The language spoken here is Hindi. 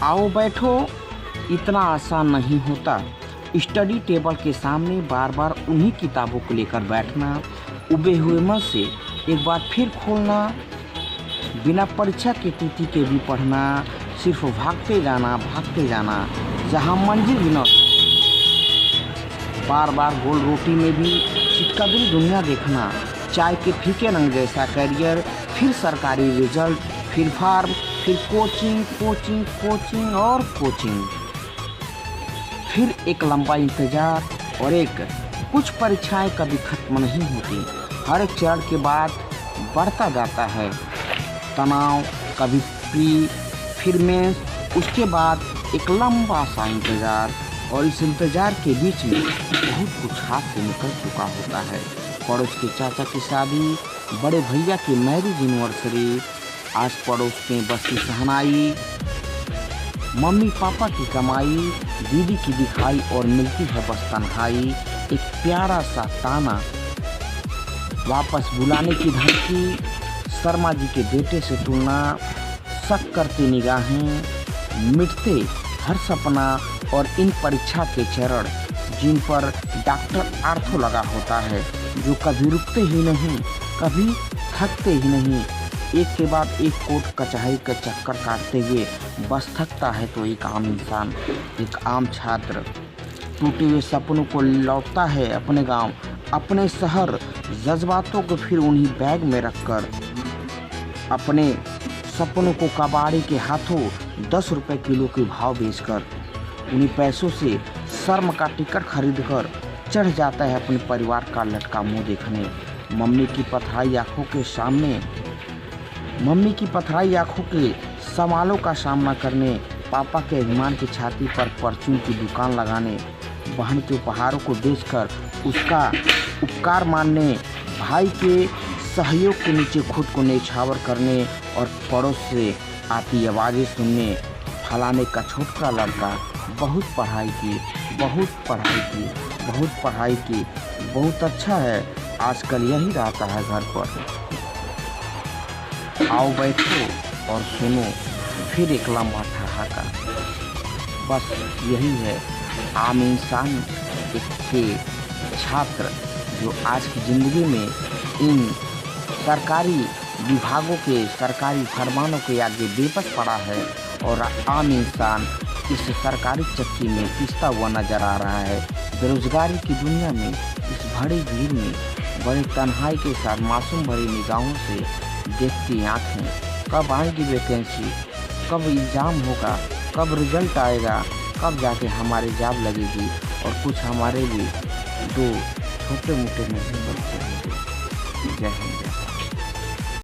आओ बैठो, इतना आसान नहीं होता। स्टडी टेबल के सामने बार बार उन्हीं किताबों को लेकर बैठना, उबे हुए मन से एक बार फिर खोलना, बिना परीक्षा के तिथि के भी पढ़ना, सिर्फ भागते जाना, जहाँ मंजिल भी न, बार बार गोल रोटी में भी चिपकती दुनिया देखना, चाय के फीके रंग जैसा करियर, फिर सरकारी रिजल्ट, फिर फार्म, फिर कोचिंग और कोचिंग, फिर एक लंबा इंतजार और एक कुछ परीक्षाएं कभी खत्म नहीं होती। हर एक चरण के बाद बढ़ता जाता है तनाव, कभी प्री, फिर मेंस, उसके बाद एक लंबा सा इंतजार, और इस इंतजार के बीच में बहुत कुछ हाथ से निकल चुका होता है। पड़ोस के चाचा की शादी, बड़े भैया की मैरिज एनिवर्सरी, आस पड़ोस में बस्ती सहनाई, मम्मी पापा की कमाई, दीदी की दिखाई और मिलती है बस तन्हाई, एक प्यारा सा ताना, वापस बुलाने की धमकी, शर्मा जी के बेटे से तुलना, शक करती निगाहें, मिटते हर सपना, और इन परीक्षा के चरण जिन पर डॉक्टर आर्थो लगा होता है, जो कभी रुकते ही नहीं, कभी थकते ही नहीं, एक के बाद एक कोर्ट कचहरी का चक्कर काटते हुए बस थकता है तो एक आम इंसान, एक आम छात्र टूटे हुए सपनों को लौटता है अपने गांव, अपने शहर, जज्बातों को फिर उन्हीं बैग में रखकर, अपने सपनों को कबाड़ी के हाथों 10 रुपए किलो के भाव बेचकर, उन्हीं पैसों से शर्म का टिकट खरीदकर चढ़ जाता है अपने परिवार का लटका मुंह देखने, मम्मी की पथराई आंखों के सवालों का सामना करने, पापा के अभिमान की छाती पर परचून की दुकान लगाने, बहन के उपहारों को बेचकर उसका उपकार मानने, भाई के सहयोग के नीचे खुद को न्यौछावर करने, और पड़ोस से आती आवाज़ें सुनने, फलाने का छोटा लड़का बहुत पढ़ाई की, बहुत अच्छा है, आजकल यही रहता है घर पर। आओ बैठो और सुनो फिर एक लंबा ठहाका। बस यही है आम इंसान के छात्र जो आज की ज़िंदगी में इन सरकारी विभागों के सरकारी फरमानों के आगे बेबस पड़ा है, और आम इंसान इस सरकारी चक्की में पिसता हुआ नजर आ रहा है। बेरोजगारी की दुनिया में, इस बड़ी भीड़ में, बड़ी तन्हाई के साथ मासूम भरी निगाहों से देखती आँखें, कब आएगी वैकेंसी, कब एग्ज़ाम होगा, कब रिजल्ट आएगा, कब जाके हमारी जॉब लगेगी, और कुछ हमारे भी दो छोटे मोटे नहीं बच्चे होंगे। जय हिंद।